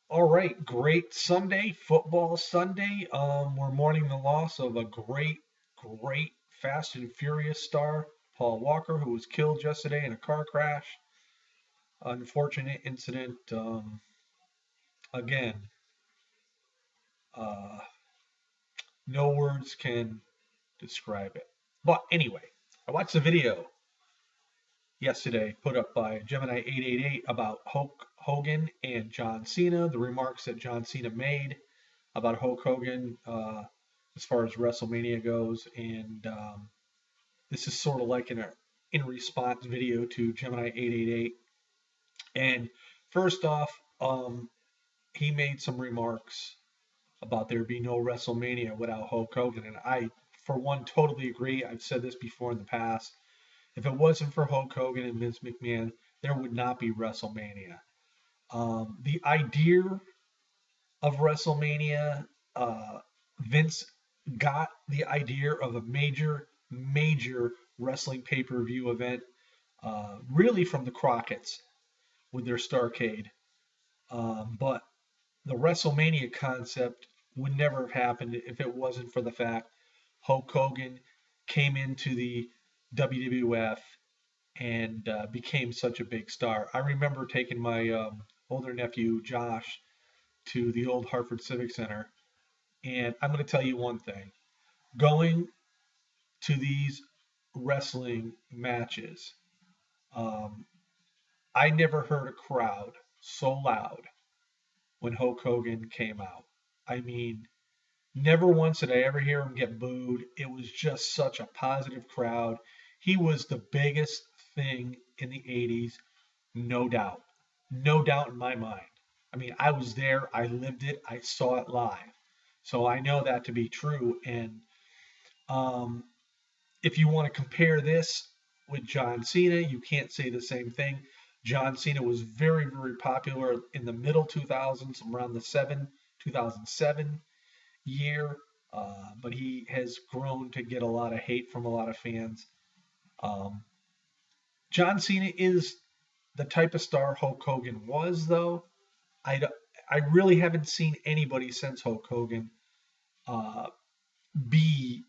All right, great Sunday, football Sunday. We're mourning the loss of a great Fast and Furious star, Paul Walker, who was killed yesterday in a car crash. Unfortunate incident. Again, uh, no words can describe it. But anyway, I watched the video yesterday put up by Gemini888 about Hogan and John Cena, the remarks that John Cena made about Hulk Hogan as far as WrestleMania goes, and this is sort of like an in response video to Gemini 888. And first off, he made some remarks about there being no WrestleMania without Hulk Hogan, and I, for one, totally agree. I've said this before in the past. If it wasn't for Hulk Hogan and Vince McMahon, there would not be WrestleMania. The idea of WrestleMania, Vince got the idea of a major wrestling pay per view event really from the Crockett's with their Starcade. But the WrestleMania concept would never have happened if it wasn't for the fact Hulk Hogan came into the WWF and became such a big star. I remember taking my older nephew Josh to the old Hartford Civic Center, and I'm going to tell you one thing: going to these wrestling matches, um, I never heard a crowd so loud when Hulk Hogan came out. I mean, never once did I ever hear him get booed. It was just such a positive crowd. He was the biggest thing in the 80s, no doubt. No doubt in my mind. I mean, I was there, I lived it, I saw it live. So I know that to be true. And um, if you want to compare this with John Cena, you can't say the same thing. John Cena was very popular in the middle 2000s, around the 2007 year, but he has grown to get a lot of hate from a lot of fans. Um, John Cena is the type of star Hulk Hogan was, though. I, I really haven't seen anybody since Hulk Hogan uh, be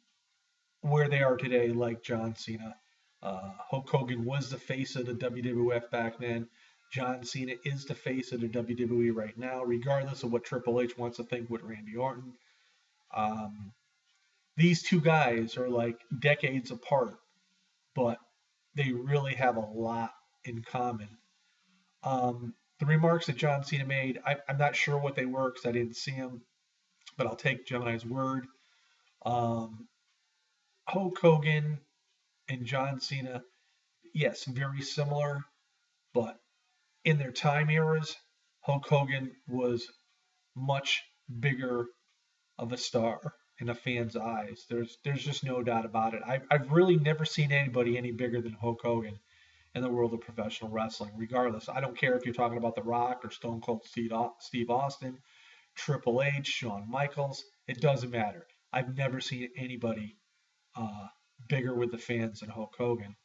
where they are today like John Cena. Hulk Hogan was the face of the WWF back then. John Cena is the face of the WWE right now, regardless of what Triple H wants to think with Randy Orton. Um, these two guys are like decades apart, but they really have a lot in common. The remarks that John Cena made, I'm not sure what they were because I didn't see them, but I'll take Gemini's word. Um, Hulk Hogan and John Cena, yes, very similar, but in their time eras, Hulk Hogan was much bigger of a star in a fan's eyes. There's just no doubt about it. I've really never seen anybody any bigger than Hulk Hogan in the world of professional wrestling. Regardless, I don't care if you're talking about The Rock or Stone Cold Steve Austin, Triple H, Shawn Michaels. It doesn't matter. I've never seen anybody uh, bigger with the fans than Hulk Hogan.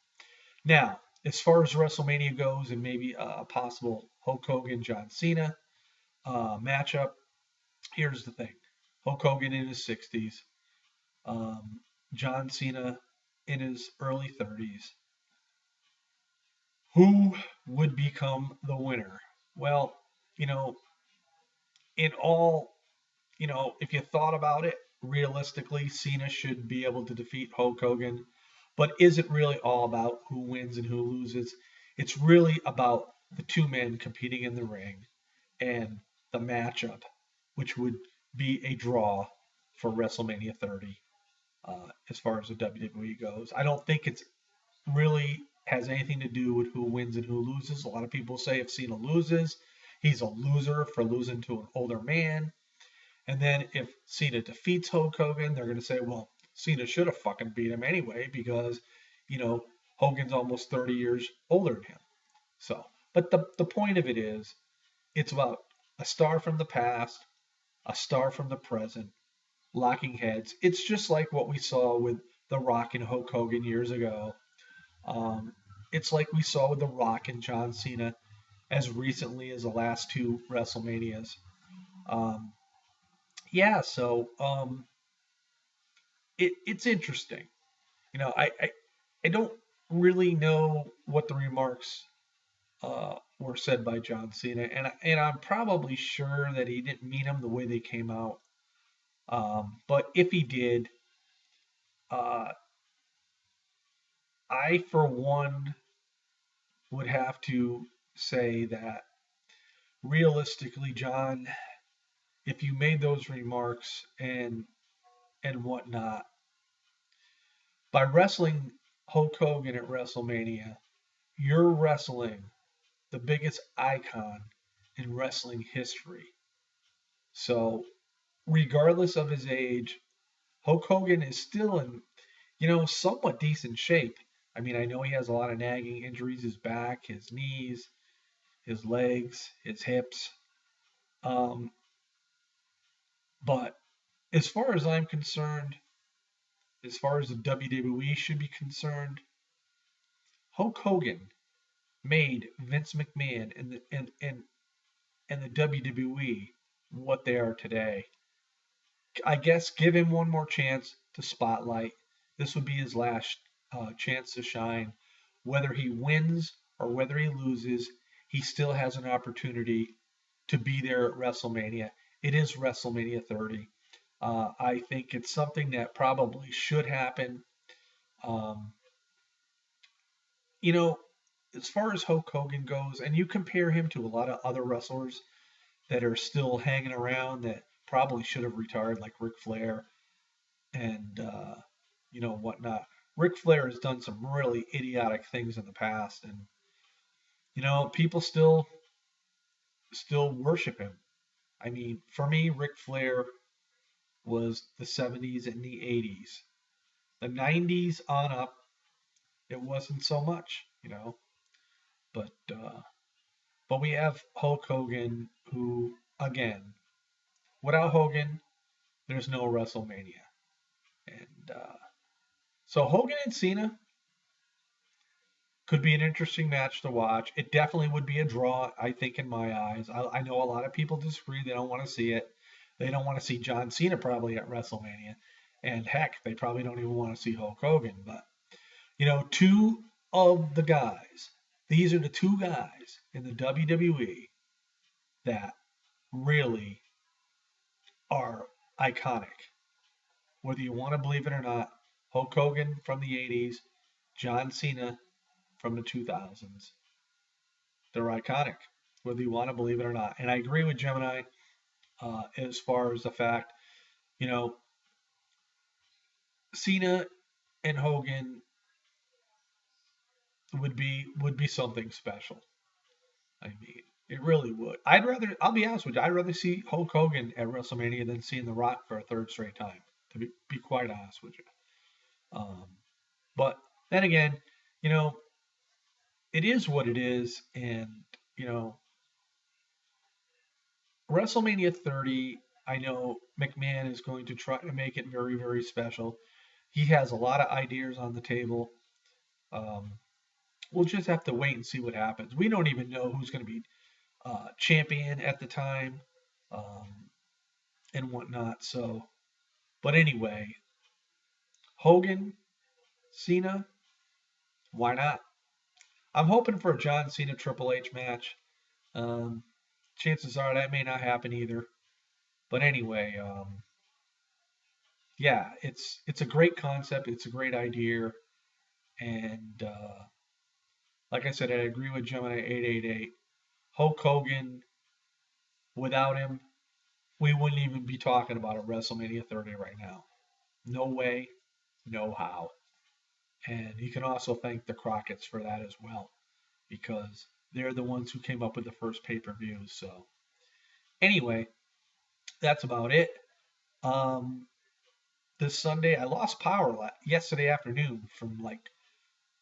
Now, as far as WrestleMania goes, and maybe a possible Hulk Hogan John Cena matchup, here's the thing: Hulk Hogan in his 60s, um, John Cena in his early 30s. Who would become the winner? Well, you know, in all, if you thought about it, realistically, Cena should be able to defeat Hulk Hogan. But is it really all about who wins and who loses? It's really about the two men competing in the ring and the matchup, which would be a draw for WrestleMania 30 as far as the WWE goes. I don't think it's really has anything to do with who wins and who loses. A lot of people say if Cena loses, he's a loser for losing to an older man. And then if Cena defeats Hulk Hogan, they're going to say, well, Cena should have fucking beat him anyway because, you know, Hogan's almost 30 years older than him. So, but the point of it is, it's about a star from the past, a star from the present, locking heads. It's just like what we saw with The Rock and Hulk Hogan years ago. Um, it's like we saw with The Rock and John Cena as recently as the last two WrestleManias. Um, yeah, so it's interesting. I don't really know what the remarks were said by John Cena, and I'm probably sure that he didn't mean them the way they came out. But if he did, uh, I for one would have to say that realistically, John, if you made those remarks and whatnot by wrestling Hulk Hogan at WrestleMania, you're wrestling the biggest icon in wrestling history. So, regardless of his age, Hulk Hogan is still in, somewhat decent shape. I mean, I know he has a lot of nagging injuries: his back, his knees, his legs, his hips. Um, but as far as I'm concerned, as far as the WWE should be concerned, Hulk Hogan made Vince McMahon and the WWE what they are today. I guess give him one more chance to spotlight. This would be his last chance to shine. Whether he wins or whether he loses, he still has an opportunity to be there at WrestleMania. It is WrestleMania 30. I think it's something that probably should happen. Um, you know, as far as Hulk Hogan goes, and you compare him to a lot of other wrestlers that are still hanging around that probably should have retired, like Ric Flair and whatnot. Ric Flair has done some really idiotic things in the past, and people still worship him. I mean, for me, Ric Flair was the 70s and the 80s. The 90s on up, it wasn't so much. But we have Hulk Hogan, who again, without Hogan, there's no WrestleMania, and so Hogan and Cena could be an interesting match to watch. It definitely would be a draw, I think, in my eyes. I know a lot of people disagree. They don't want to see it. They don't want to see John Cena probably at WrestleMania. And heck, they probably don't even want to see Hulk Hogan. But, two of the guys, these are the two guys in the WWE that really are iconic. Whether you want to believe it or not, Hulk Hogan from the 80s, John Cena from the 2000s. They're iconic, whether you want to believe it or not. And I agree with Gemini as far as the fact, you know, Cena and Hogan would be something special. I mean, it really would. I'll be honest with you, I'd rather see Hulk Hogan at WrestleMania than seeing The Rock for a third straight time. To be quite honest with you. Um, but then again, you know, it is what it is, and you know, WrestleMania 30, I know McMahon is going to try to make it very, very special. He has a lot of ideas on the table. Um, we'll just have to wait and see what happens. We don't even know who's going to be champion at the time um, and whatnot. So, but anyway, Hogan, Cena, why not? I'm hoping for a John Cena Triple H match. Um, chances are that may not happen either. But anyway, yeah, it's a great concept. It's a great idea, and like I said, I agree with GEMNI888. Hulk Hogan, without him, we wouldn't even be talking about a WrestleMania 30 right now. No way, no how. And you can also thank the Crockett's for that as well, because they're the ones who came up with the first pay-per-views. So anyway, that's about it. Um, this Sunday, I lost power yesterday afternoon from like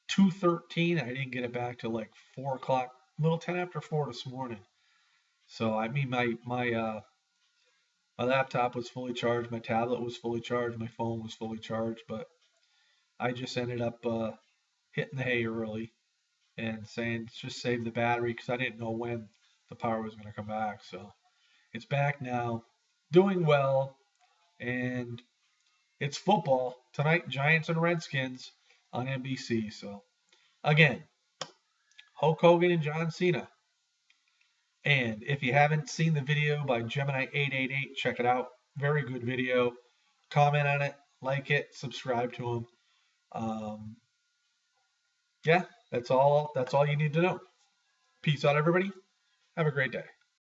2:13. I didn't get it back till like 4 o'clock, little 10 after 4 this morning. So I mean, my laptop was fully charged, my tablet was fully charged, my phone was fully charged, but I just ended up hitting the hay early and saying just save the battery because I didn't know when the power was going to come back. So It's back now, doing well, and it's football tonight. Giants and Redskins on NBC. So again, Hulk Hogan and John Cena. And if you haven't seen the video by Gemini888, check it out. Very good video. Comment on it, like it, subscribe to him. Yeah, that's all. That's all you need to know. Peace out, everybody. Have a great day.